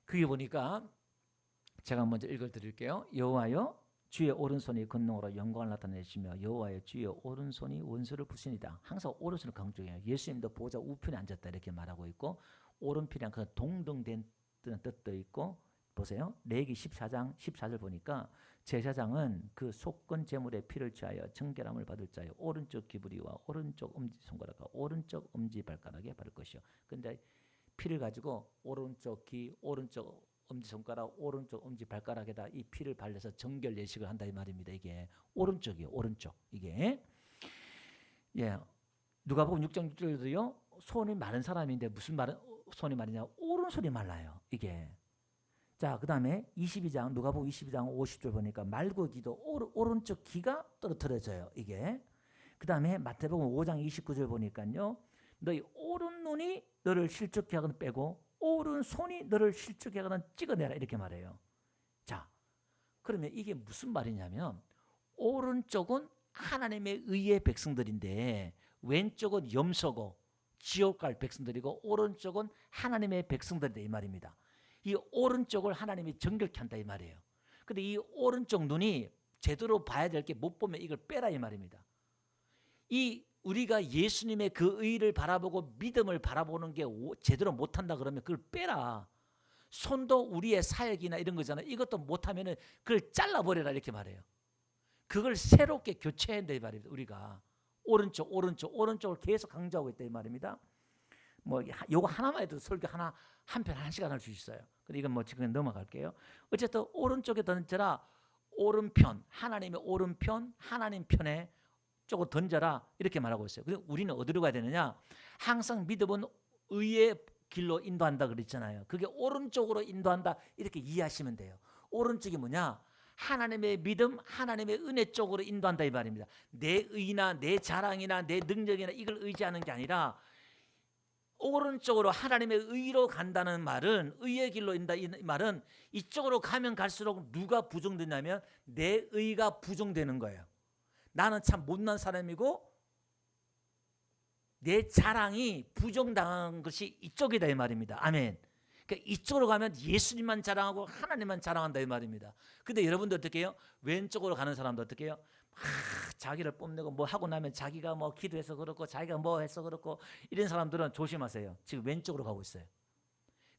그게 보니까 제가 먼저 읽어드릴게요. 여호와여 주의 오른손이 권능으로 영광을 나타내시며 여호와의 주의 오른손이 원수를 부시니이다. 항상 오른손을 강조해요. 예수님도 보좌 우편에 앉았다 이렇게 말하고 있고, 오른편이란 그 동등된 뜻도 있고, 보세요. 레위기 14장 14절 보니까 제사장은 그 속건 제물의 피를 취하여 정결함을 받을 자여 오른쪽 귀부리와 오른쪽 엄지손가락과 오른쪽 엄지발가락에 바를 것이요. 근데 피를 가지고 오른쪽 귀, 오른쪽 엄지손가락, 오른쪽 엄지발가락에다 이 피를 발라서 정결 예식을 한다 이 말입니다. 이게 오른쪽이에요. 오른쪽. 이게 누가복음 6장 6절도요. 손이 마른 사람인데 무슨 손이 마르냐? 오른손이 말라요. 이게. 자, 그 다음에 22장, 누가복음 22장 50절 보니까 말고기도 오른쪽 귀가 떨어뜨려져요. 이게. 그 다음에 마태복음 5장 29절 보니까요. 너희 오른 눈이 너를 실족케 하거든 빼고 오른손이 너를 실족케 하거든 찍어내라 이렇게 말해요. 자, 그러면 이게 무슨 말이냐면, 오른쪽은 하나님의 의의 백성들인데 왼쪽은 염소고 지옥 갈 백성들이고, 오른쪽은 하나님의 백성들이다 이 말입니다. 이 오른쪽을 하나님이 정결케 한다 이 말이에요. 근데 이 오른쪽 눈이 제대로 봐야 될 게 못 보면 이걸 빼라 이 말입니다. 이 우리가 예수님의 그 의를 바라보고 믿음을 바라보는 게 제대로 못한다 그러면 그걸 빼라. 손도 우리의 사역이나 이런 거잖아요. 이것도 못하면은 그걸 잘라버려라 이렇게 말해요. 그걸 새롭게 교체해야 된다 이 말입니다. 우리가 오른쪽을 계속 강조하고 있다 이 말입니다. 뭐 요거 하나만 해도 설교 한 편 1시간 할 수 있어요. 근데 이건 뭐 지금 넘어갈게요. 어쨌든 오른쪽에 던져라. 오른편, 하나님의 오른편, 하나님 편에 쪽으로 던져라 이렇게 말하고 있어요. 그래서 우리는 어디로 가야 되느냐? 항상 믿음은 의의 길로 인도한다 그랬잖아요. 그게 오른쪽으로 인도한다 이렇게 이해하시면 돼요. 오른쪽이 뭐냐? 하나님의 믿음, 하나님의 은혜 쪽으로 인도한다 이 말입니다. 내 의나 내 자랑이나 내 능력이나 이걸 의지하는 게 아니라 오른쪽으로 하나님의 의로 간다는 말은, 의의 길로 인다 이 말은 이쪽으로 가면 갈수록 누가 부정되냐면 내 의가 부정되는 거예요. 나는 참 못난 사람이고 내 자랑이 부정당한 것이 이쪽이다 이 말입니다. 아멘. 그러니까 이쪽으로 가면 예수님만 자랑하고 하나님만 자랑한다 이 말입니다. 근데 여러분들 어떻게 해요? 왼쪽으로 가는 사람도 어떻게 해요? 자기를 뽐내고 뭐 하고 나면 자기가 뭐 기도해서 그렇고 자기가 뭐 해서 그렇고 이런 사람들은 조심하세요. 지금 왼쪽으로 가고 있어요.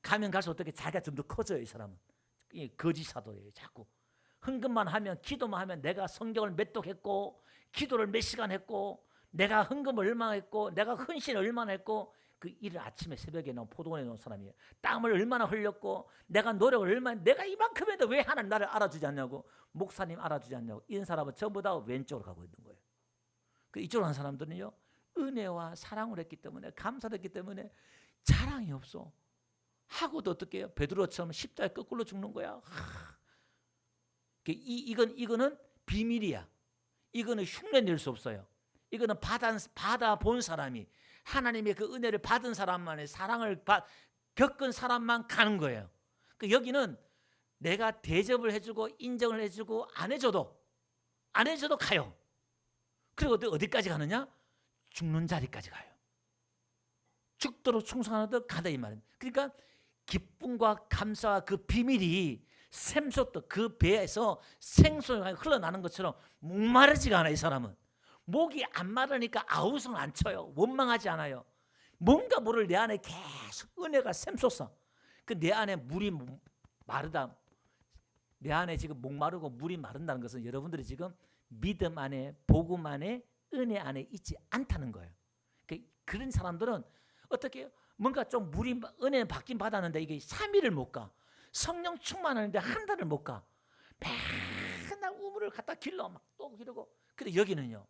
가면 갈수록 어떻게 자기가 좀 더 커져요. 이 사람은 거짓 사도예요. 자꾸 헌금만 하면, 기도만 하면 내가 성경을 몇 독 했고 기도를 몇 시간 했고 내가 헌금을 얼마나 했고 내가 헌신을 얼마나 했고 그 일을 아침에 새벽에 나온 포도원에 놓은 사람이에요. 땀을 얼마나 흘렸고 내가 노력을 얼마나, 내가 이만큼 했는데 왜 하나님 나를 알아주지 않냐고, 목사님 알아주지 않냐고. 이런 사람은 전부 다 왼쪽으로 가고 있는 거예요. 그 이쪽으로 간 사람들은요, 은혜와 사랑을 했기 때문에, 감사를 했기 때문에 자랑이 없어. 하고도 어떻게 해요? 베드로처럼 십자가에 거꾸로 죽는 거야. 이거는 비밀이야. 이거는 흉내 낼 수 없어요. 이거는 받아본 사람이, 하나님의 그 은혜를 받은 사람만의 사랑을 겪은 사람만 가는 거예요. 여기는 내가 대접을 해주고 인정을 해주고 안 해줘도 가요. 그리고 어디까지 가느냐? 죽는 자리까지 가요. 죽도록 충성하는 가다 이 말입니다. 그러니까 기쁨과 감사와 그 비밀이 샘솟듯 그 배에서 생수가 흘러나는 것처럼 목마르지가 않아. 이 사람은 목이 안 마르니까 아우성 안 쳐요. 원망하지 않아요. 뭔가 모를 내 안에 계속 은혜가 샘솟아. 그 내 안에 물이 마르다, 내 안에 지금 목마르고 물이 마른다는 것은 여러분들이 지금 믿음 안에, 복음 안에, 은혜 안에 있지 않다는 거예요. 그런 사람들은 어떻게 해요? 뭔가 좀 은혜 받긴 받았는데 이게 3일을 못 가. 성령 충만하는데 한 달을 못 가. 맨날 우물을 갖다 길러 막 또 기르고. 근데 여기는요,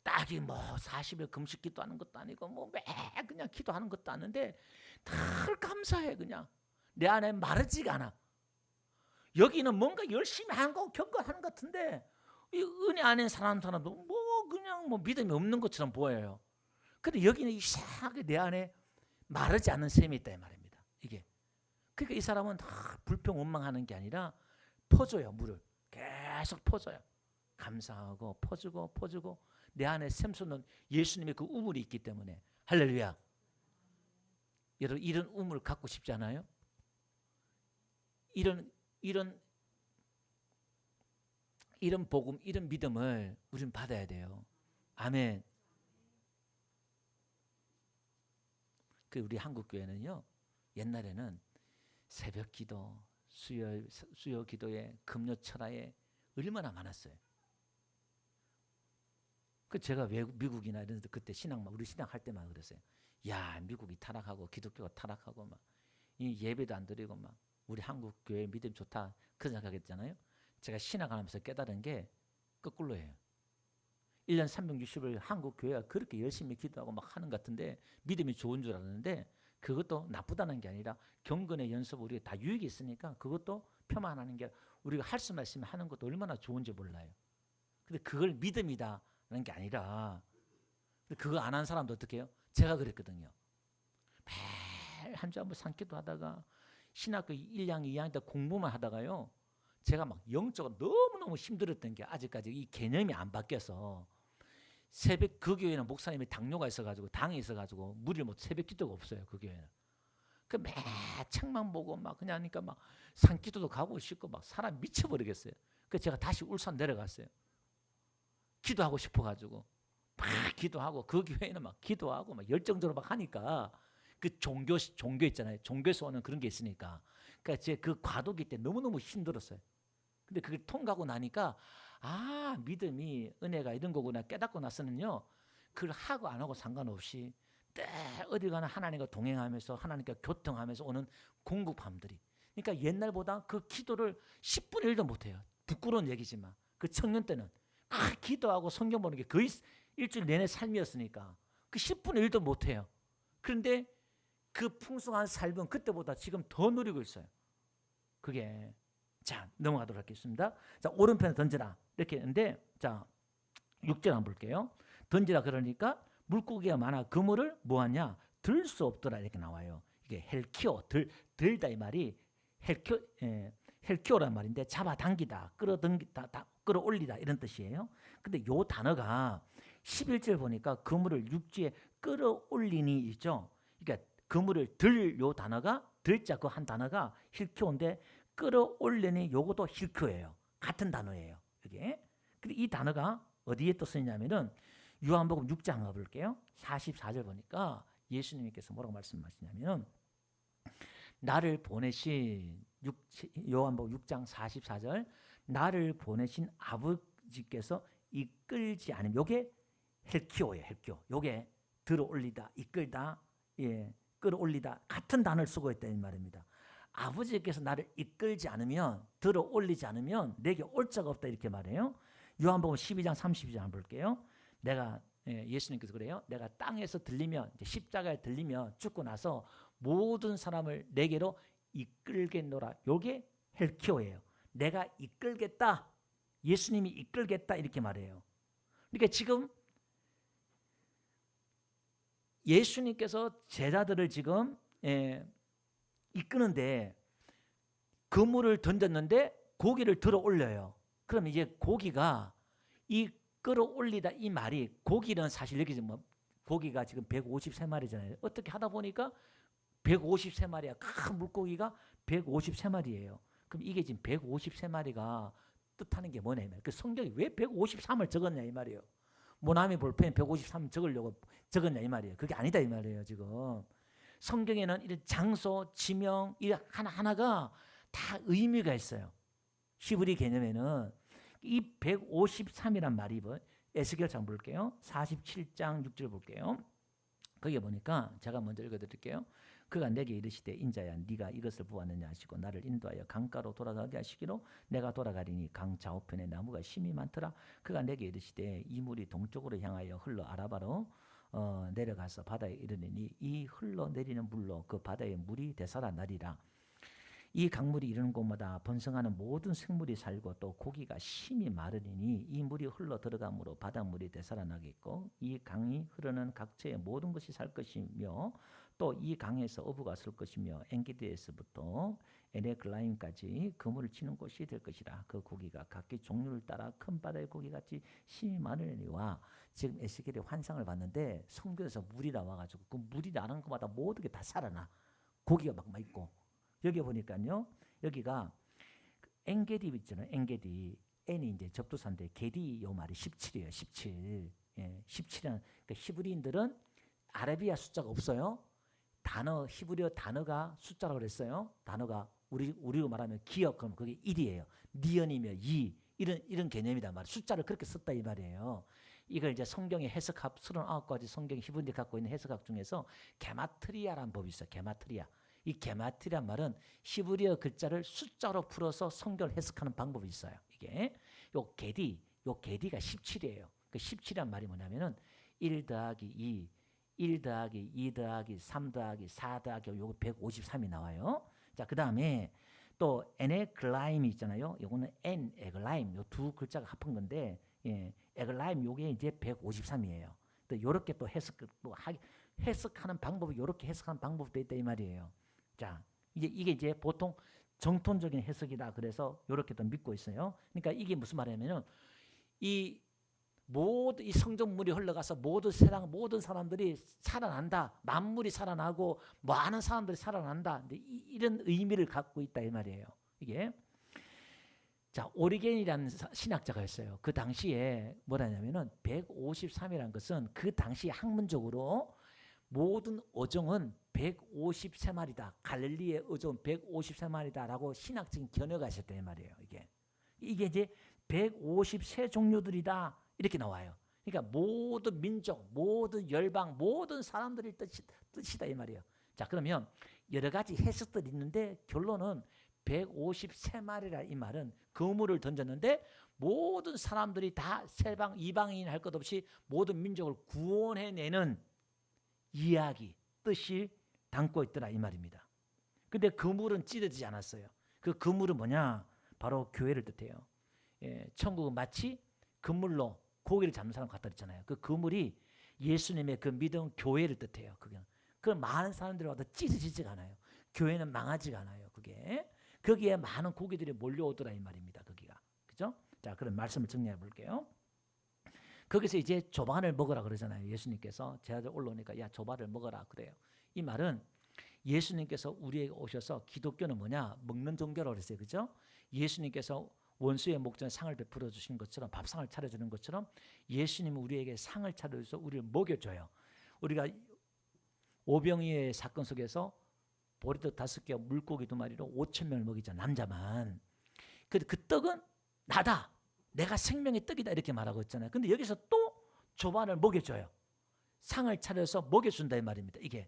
딱히 뭐 40일 금식 기도하는 것도 아니고 뭐 매 그냥 기도하는 것도 아닌데 늘 감사해. 그냥 내 안에 마르지가 않아. 여기는 뭔가 열심히 하는 거 경건하는 것 같은데 이 은혜 안에 사는 사람도 뭐 그냥 뭐 믿음이 없는 것처럼 보여요. 근데 여기는 이상하게 내 안에 마르지 않는 셈이 있다 이 말입니다. 이게 그러니까 이 사람은 불평 원망하는 게 아니라 퍼줘요. 물을 계속 퍼줘요. 감사하고 퍼주고 내 안에 샘솟는 예수님의 그 우물이 있기 때문에. 할렐루야. 여러분 이런 우물 갖고 싶지 않아요? 이런 복음, 이런 믿음을 우리는 받아야 돼요. 아멘. 우리 한국 교회는요, 옛날에는 새벽 기도, 수요 기도에, 금요 철야에 얼마나 많았어요. 제가 미국이나 이런 데 그때 우리 신앙 할 때만 그랬어요. 야, 미국이 타락하고 기독교가 타락하고 막 이 예배도 안 드리고 막 우리 한국 교회 믿음 좋다 그런 생각했잖아요. 제가 신앙하면서 깨달은 게 거꾸로예요. 1년 360일 한국 교회가 그렇게 열심히 기도하고 막 하는 것 같은데 믿음이 좋은 줄 알았는데 그것도 나쁘다는 게 아니라 경건의 연습 우리가 다 유익이 있으니까 그것도 표만하는 게, 우리가 할 수만 있으면 하는 것도 얼마나 좋은지 몰라요. 근데 그걸 믿음이다라는 게 아니라, 그거 안 한 사람도 어떻게 해요? 제가 그랬거든요. 매일 한 주 한번 산기도 하다가 신학교 1학 2학년 때 공부만 하다가요, 제가 막 영적으로 너무너무 힘들었던 게 아직까지 이 개념이 안 바뀌어서, 새벽 그 교회는 목사님이 당뇨가 있어가지고 당이 있어가지고 무리를 못, 새벽 기도가 없어요. 그 교회는. 매 책만 보고 막 그냥 하니까 막 산기도도 가고 싶고 막 사람 미쳐버리겠어요. 그래서 제가 다시 울산 내려갔어요. 기도하고 싶어가지고 막 기도하고, 그 교회는 막 기도하고 막 열정적으로 막 하니까 그 종교 있잖아요. 종교에서 오는 그런 게 있으니까 그러니까 제 그 과도기 때 너무너무 힘들었어요. 근데 그걸 통과하고 나니까 아, 믿음이 은혜가 이런 거구나 깨닫고 나서는요. 그걸 하고 안 하고 상관없이 때 어디 가나 하나님과 동행하면서 하나님과 교통하면서 오는 공급함들이, 그러니까 옛날보다 그 기도를 10분의 1도 못해요. 부끄러운 얘기지만 그 청년 때는 기도하고 성경 보는 게 거의 일주일 내내 삶이었으니까 그 10분의 1도 못해요. 그런데 그 풍성한 삶은 그때보다 지금 더 누리고 있어요. 그게 자, 넘어가도록 하겠습니다. 자, 오른편에 던져라 이렇게 했는데, 자 6절 한번 볼게요. 던지라 그러니까 물고기가 많아 그물을 뭐하냐 들 수 없더라 이렇게 나와요. 이게 헬키오, 들다 이 말이 헬키오란 말인데 잡아당기다, 끌어당기다, 끌어올리다 이런 뜻이에요. 근데 요 단어가 11절 보니까 그물을 육지에 끌어올리니 있죠. 그러니까 그물을 들 요 단어가 들자 그 한 단어가 힐키오인데 끌어올리니 요것도 힐키오예요. 같은 단어예요. 이게. 근데 이 단어가 어디에 또 쓰이냐면은 요한복음 6장 가볼게요. 44절 보니까 예수님께서 뭐라고 말씀하시냐면은 나를 보내신 요한복음 6장 44절 나를 보내신 아버지께서 이끌지 않으면 요게 헬키오예요. 헬키오. 요게 들어올리다, 이끌다, 예, 끌어올리다 같은 단어를 쓰고 있다는 말입니다. 아버지께서 나를 이끌지 않으면, 들어올리지 않으면 내게 올 자가 없다 이렇게 말해요. 요한복음 12장 32절 한번 볼게요. 내가 예수님께서 그래요. 내가 땅에서 들리면, 이제 십자가에 들리면 죽고 나서 모든 사람을 내게로 이끌겠노라. 요게 헬키오예요. 내가 이끌겠다. 예수님이 이끌겠다 이렇게 말해요. 그러니까 지금 예수님께서 제자들을 지금 이끄는데 그물을 던졌는데 고기를 들어 올려요. 그럼 이제 고기가 이 끌어올리다 이 말이, 고기는 사실 여기 뭐 고기가 지금 153마리잖아요. 어떻게 하다 보니까 153마리야. 큰 물고기가 153마리예요. 그럼 이게 지금 153마리가 뜻하는 게 뭐냐면 그 성경이 왜 153을 적었냐 이 말이에요. 모나미 볼펜 153 적으려고 적었냐 이 말이에요. 그게 아니다 이 말이에요. 지금 성경에는 이런 장소, 지명 이 하나하나가 다 의미가 있어요. 히브리 개념에는 이 153이란 말이 에스겔장 볼게요. 47장 6절 볼게요. 거기에 보니까 제가 먼저 읽어드릴게요. 그가 내게 이르시되 인자야 네가 이것을 보았느냐 하시고 나를 인도하여 강가로 돌아가게 하시기로 내가 돌아가리니 강 좌우편에 나무가 심이 많더라. 그가 내게 이르시되 이 물이 동쪽으로 향하여 흘러 아라바로 내려가서 바다에 이르니 이 흘러내리는 물로 그 바다의 물이 되살아나리라. 이 강물이 이르는 곳마다 번성하는 모든 생물이 살고 또 고기가 심히 마르니 이 물이 흘러 들어가므로 바닷물이 되살아나겠고 이 강이 흐르는 각처의 모든 것이 살 것이며 또 이 강에서 어부가 쓸 것이며 엔게디에서부터 에네글라임까지 그물을 치는 곳이 될 것이라. 그 고기가 각기 종류를 따라 큰 바다의 고기같이 심히 많으니와. 지금 에스겔의 환상을 봤는데 성경에서 물이 나와가지고 그 물이 나는 것마다 모든 게 다 살아나. 고기가 막 있고. 여기 보니까요. 여기가 엔게디 있잖아요. 엔게디. N이 이제 접두사인데 게디 요 말이 17이에요. 17. 예, 17이라는 그러니까 히브리인들은 아라비아 숫자가 없어요. 단어 히브리어 단어가 숫자라고 그랬어요. 단어가 우리로 말하면 기억 그럼 그게 1이에요. 니언이며 2 이런 개념이다 말. 숫자를 그렇게 썼다 이 말이에요. 이걸 이제 성경의 해석학 39가지 성경 히브리인들이 갖고 있는 해석학 중에서 게마트리아라는 법이 있어요. 게마트리아. 이 게마트리아란 말은 히브리어 글자를 숫자로 풀어서 성경을 해석하는 방법이 있어요. 이게 요 게디가 17이에요. 그 17이란 말이 뭐냐면은 1 더하기 2, 1 더하기 2 더하기 3 더하기 4 더하기 요거 153이 나와요. 자, 그다음에 또 에네글라임이 있잖아요. 요거는 에글라임 요 두 글자가 합한 건데 에글라임 요게 이제 153이에요. 또 요렇게 또 해석하는 방법이 요렇게 해석하는 방법도 있다 이 말이에요. 자, 이게 이제 보통 정통적인 해석이다. 그래서 요렇게 또 믿고 있어요. 그러니까 이게 무슨 말이냐면은 이 모든 이 성전물이 흘러가서 모든 사람들이 살아난다. 만물이 살아나고 많은 사람들이 살아난다. 근데 이런 의미를 갖고 있다 이 말이에요. 이게 자 오리겐이라는 신학자가 있어요. 그 당시에 뭐라냐면은 153이라는 것은 그 당시 학문적으로 모든 어종은 153마리다. 갈릴리에 의존 153마리다라고 신학적인 견해가 있었단 말이에요. 이게 이제 153종류들이다 이렇게 나와요. 그러니까 모든 민족, 모든 열방, 모든 사람들의 뜻이다 이 말이에요. 자, 그러면 여러 가지 해석들이 있는데 결론은 153마리라 이 말은 그물을 던졌는데 모든 사람들이 다 세방 이방인 할 것 없이 모든 민족을 구원해내는 이야기, 뜻이 담고 있더라 이 말입니다. 근데 그물은 찢어지지 않았어요. 그 그물은 뭐냐? 바로 교회를 뜻해요. 천국은 마치 그물로 고기를 잡는 사람 갖다 줬잖아요. 그 그물이 예수님의 그 믿음 교회를 뜻해요. 그 많은 사람들이 와도 찢어지지가 않아요. 교회는 망하지가 않아요. 거기에 많은 고기들이 몰려오더라 이 말입니다. 거기가. 그죠? 자, 그럼 말씀을 정리해 볼게요. 거기서 이제 조반을 먹으라 그러잖아요. 예수님께서 제자들 올라오니까 야 조반을 먹어라 그래요. 이 말은 예수님께서 우리에게 오셔서 기독교는 뭐냐? 먹는 종교라고 그랬어요. 그죠? 예수님께서 원수의 목전에 상을 베풀어 주신 것처럼 밥상을 차려주는 것처럼 예수님은 우리에게 상을 차려줘서 우리를 먹여줘요. 우리가 오병이의 사건 속에서 보리떡 5개와 물고기 2마리로 5,000명을 먹이자 남자만. 그 떡은 나다. 내가 생명의 떡이다 이렇게 말하고 있잖아요. 근데 여기서 또 조반을 먹여줘요. 상을 차려서 먹여준다 이 말입니다. 이게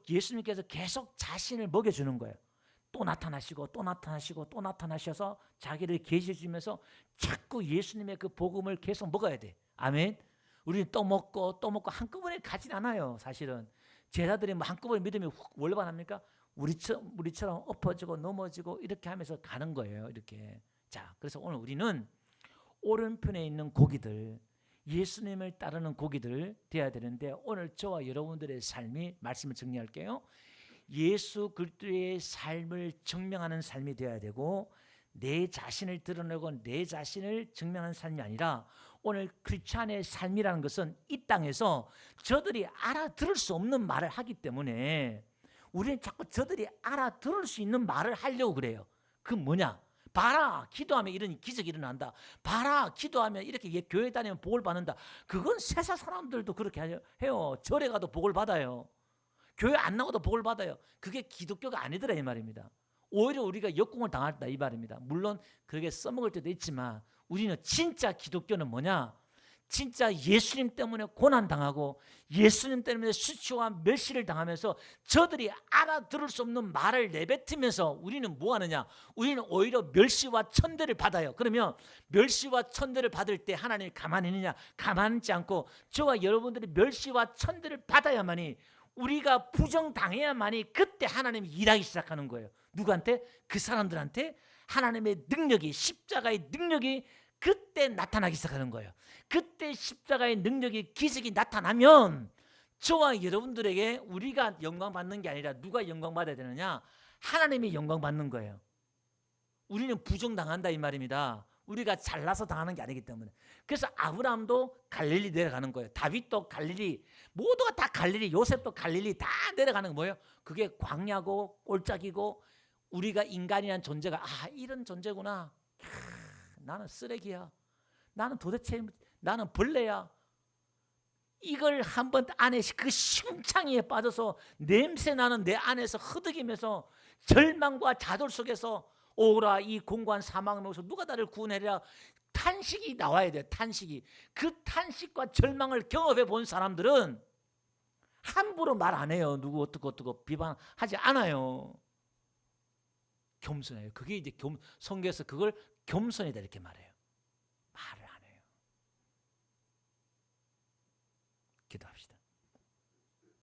예수님께서 계속 자신을 먹여주는 거예요. 또 나타나시고 또 나타나시고 또 나타나셔서 자기를 계시해 주면서 자꾸 예수님의 그 복음을 계속 먹어야 돼. 아멘. 우리는 또 먹고 한꺼번에 가진 않아요. 사실은 제자들이 뭐 한꺼번에 믿음이 훅 월반합니까? 우리처럼 엎어지고 넘어지고 이렇게 하면서 가는 거예요. 이렇게. 자, 그래서 오늘 우리는 오른편에 있는 고기들, 예수님을 따르는 고기들 되어야 되는데 오늘 저와 여러분들의 삶이 말씀을 정리할게요. 예수 그리스도의 삶을 증명하는 삶이 되어야 되고 내 자신을 드러내고 내 자신을 증명하는 삶이 아니라 오늘 크리스찬의 삶이라는 것은 이 땅에서 저들이 알아들을 수 없는 말을 하기 때문에 우리는 자꾸 저들이 알아들을 수 있는 말을 하려고 그래요. 그 뭐냐? 봐라 기도하면 이런 기적이 일어난다. 봐라 기도하면 이렇게 교회 다니면 복을 받는다. 그건 세상 사람들도 그렇게 해요. 절에 가도 복을 받아요. 교회 안 나가도 복을 받아요. 그게 기독교가 아니더라 이 말입니다. 오히려 우리가 역공을 당한다 이 말입니다. 물론 그렇게 써먹을 때도 있지만 우리는 진짜 기독교는 뭐냐? 진짜 예수님 때문에 고난당하고 예수님 때문에 수치와 멸시를 당하면서 저들이 알아들을 수 없는 말을 내뱉으면서 우리는 뭐 하느냐? 우리는 오히려 멸시와 천대를 받아요. 그러면 멸시와 천대를 받을 때 하나님이 가만히 있느냐? 가만히 있지 않고 저와 여러분들이 멸시와 천대를 받아야만이 우리가 부정당해야만이 그때 하나님이 일하기 시작하는 거예요. 누구한테? 그 사람들한테 하나님의 능력이 십자가의 능력이 그때 나타나기 시작하는 거예요. 그때 십자가의 능력이 기적이 나타나면 저와 여러분들에게 우리가 영광 받는 게 아니라 누가 영광 받아야 되느냐? 하나님이 영광 받는 거예요. 우리는 부정당한다 이 말입니다. 우리가 잘나서 당하는 게 아니기 때문에. 그래서 아브라함도 갈릴리 내려가는 거예요. 다윗도 갈릴리, 모두가 다 갈릴리, 요셉도 갈릴리 다 내려가는 거 뭐예요? 그게 광야고 꼴짝이고 우리가 인간이란 존재가 이런 존재구나. 나는 쓰레기야. 나는 도대체 나는 벌레야. 이걸 한번 안에 그 심창이에 빠져서 냄새나는 내 안에서 흐득이면서 절망과 좌절 속에서 오라 이 공고한 사망에서 누가 나를 구원해라 탄식이 나와야 돼. 탄식이. 그 탄식과 절망을 경험해 본 사람들은 함부로 말 안 해요. 누구 어떻고 비판하지 않아요. 겸손해요. 그게 이제 성경에서 그걸 겸손이다 이렇게 말해요. 말을